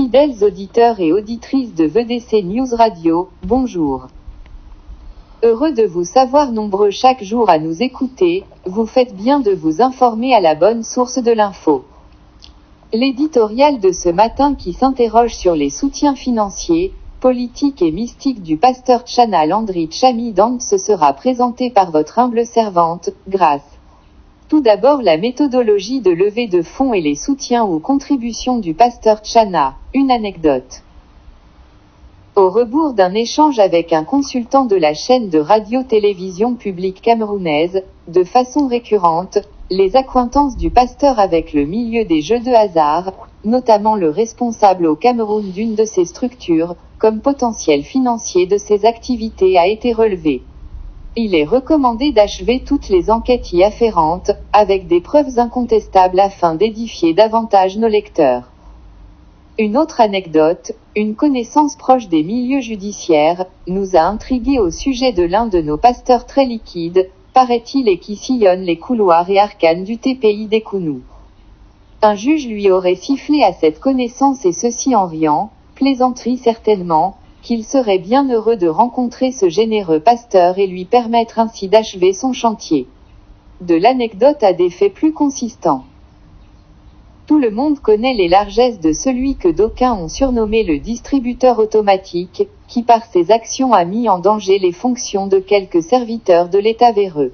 Fidèles auditeurs et auditrices de VDC News Radio, bonjour. Heureux de vous savoir nombreux chaque jour à nous écouter, vous faites bien de vous informer à la bonne source de l'info. L'éditorial de ce matin qui s'interroge sur les soutiens financiers, politiques et mystiques du pasteur Tchana Landry Tchami-Dang se sera présenté par votre humble servante, Grâce. Tout d'abord la méthodologie de levée de fonds et les soutiens ou contributions du pasteur Tchana, une anecdote. Au rebours d'un échange avec un consultant de la chaîne de radio-télévision publique camerounaise, de façon récurrente, les accointances du pasteur avec le milieu des jeux de hasard, notamment le responsable au Cameroun d'une de ces structures, comme potentiel financier de ces activités a été relevé. Il est recommandé d'achever toutes les enquêtes y afférentes, avec des preuves incontestables afin d'édifier davantage nos lecteurs. Une autre anecdote, une connaissance proche des milieux judiciaires, nous a intrigués au sujet de l'un de nos pasteurs très liquides, paraît-il, et qui sillonne les couloirs et arcanes du TPI des Kounous. Un juge lui aurait sifflé à cette connaissance, et ceci en riant, plaisanterie certainement, qu'il serait bien heureux de rencontrer ce généreux pasteur et lui permettre ainsi d'achever son chantier. De l'anecdote à des faits plus consistants. Tout le monde connaît les largesses de celui que d'aucuns ont surnommé le distributeur automatique, qui par ses actions a mis en danger les fonctions de quelques serviteurs de l'État véreux.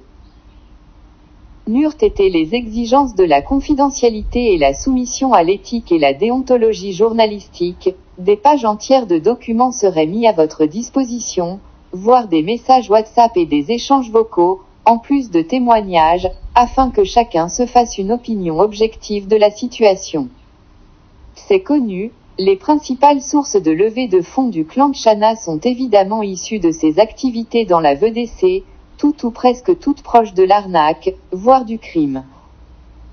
N'eurent été les exigences de la confidentialité et la soumission à l'éthique et la déontologie journalistique, des pages entières de documents seraient mis à votre disposition, voire des messages WhatsApp et des échanges vocaux, en plus de témoignages, afin que chacun se fasse une opinion objective de la situation. C'est connu, les principales sources de levée de fonds du clan Tchana sont évidemment issues de ses activités dans la VDC, toutes ou presque toutes proches de l'arnaque, voire du crime.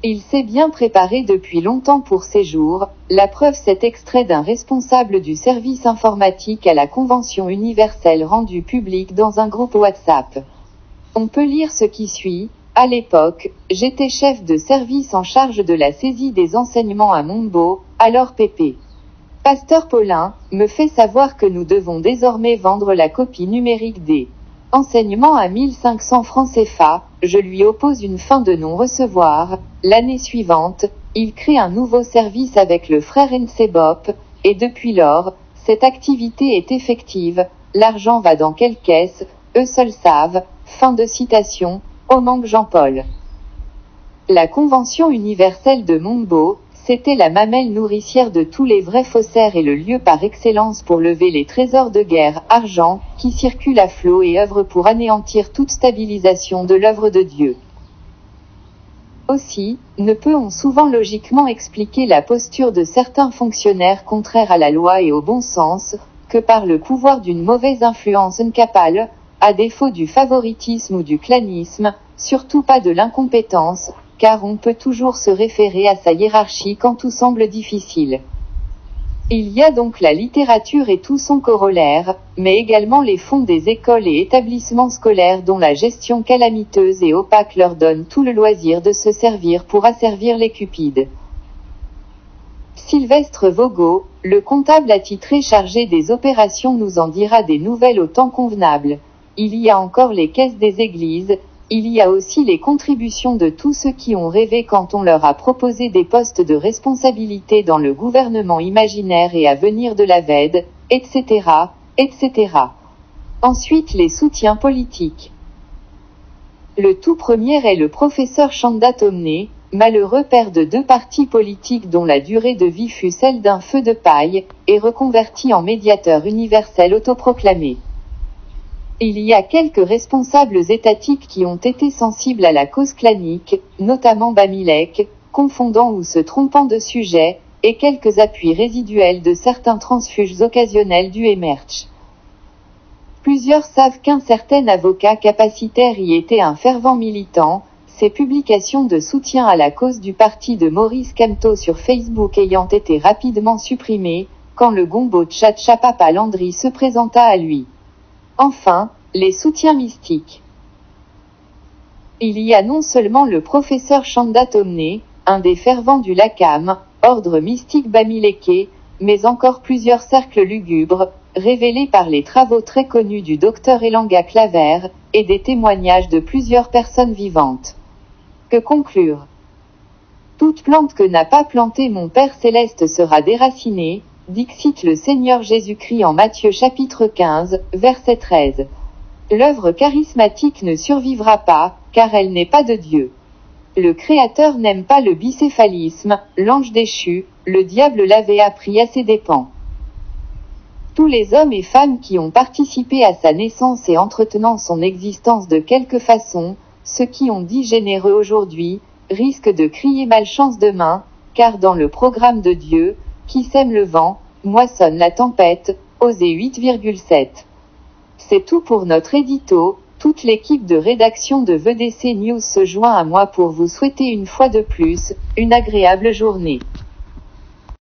Il s'est bien préparé depuis longtemps pour ces jours, la preuve cet extrait d'un responsable du service informatique à la Convention universelle rendu public dans un groupe WhatsApp. On peut lire ce qui suit. À l'époque, j'étais chef de service en charge de la saisie des enseignements à Mombo, alors PP. Pasteur Paulin me fait savoir que nous devons désormais vendre la copie numérique des enseignements à 1500 francs CFA, je lui oppose une fin de non-recevoir. L'année suivante, il crée un nouveau service avec le frère Ncebop, et depuis lors, cette activité est effective, l'argent va dans quelle caisse, eux seuls savent, fin de citation, au manque Jean-Paul. La Convention universelle de Mombo, c'était la mamelle nourricière de tous les vrais faussaires et le lieu par excellence pour lever les trésors de guerre, argent, qui circulent à flot et œuvrent pour anéantir toute stabilisation de l'œuvre de Dieu. Aussi, ne peut-on souvent logiquement expliquer la posture de certains fonctionnaires contraires à la loi et au bon sens, que par le pouvoir d'une mauvaise influence incapable, à défaut du favoritisme ou du clanisme, surtout pas de l'incompétence, car on peut toujours se référer à sa hiérarchie quand tout semble difficile. Il y a donc la littérature et tout son corollaire, mais également les fonds des écoles et établissements scolaires dont la gestion calamiteuse et opaque leur donne tout le loisir de se servir pour asservir les cupides. Sylvestre Vogo, le comptable attitré chargé des opérations, nous en dira des nouvelles au temps convenable. Il y a encore les caisses des églises, il y a aussi les contributions de tous ceux qui ont rêvé quand on leur a proposé des postes de responsabilité dans le gouvernement imaginaire et à venir de la VED, etc., etc. Ensuite les soutiens politiques. Le tout premier est le professeur Chanda Tomné, malheureux père de 2 partis politiques dont la durée de vie fut celle d'un feu de paille, et reconverti en médiateur universel autoproclamé. Il y a quelques responsables étatiques qui ont été sensibles à la cause clanique, notamment Bamilek, confondant ou se trompant de sujet, et quelques appuis résiduels de certains transfuges occasionnels du Emerch. Plusieurs savent qu'un certain avocat capacitaire y était un fervent militant, ses publications de soutien à la cause du parti de Maurice Kamto sur Facebook ayant été rapidement supprimées, quand le gombo Tchatchapapa Landry se présenta à lui. Enfin, les soutiens mystiques. Il y a non seulement le professeur Chanda Tomné, un des fervents du Lakam, ordre mystique Bamileke, mais encore plusieurs cercles lugubres, révélés par les travaux très connus du docteur Elanga Claver, et des témoignages de plusieurs personnes vivantes. Que conclure? Toute plante que n'a pas plantée mon Père Céleste sera déracinée, dixit le Seigneur Jésus-Christ en Matthieu chapitre 15, verset 13. L'œuvre charismatique ne survivra pas, car elle n'est pas de Dieu. Le Créateur n'aime pas le bicéphalisme, l'ange déchu, le diable l'avait appris à ses dépens. Tous les hommes et femmes qui ont participé à sa naissance et entretenant son existence de quelque façon, ceux qui ont dit généreux aujourd'hui, risquent de crier malchance demain, car dans le programme de Dieu, qui sème le vent, moissonne la tempête, Osée 8,7. C'est tout pour notre édito. Toute l'équipe de rédaction de VDC News se joint à moi pour vous souhaiter une fois de plus, une agréable journée.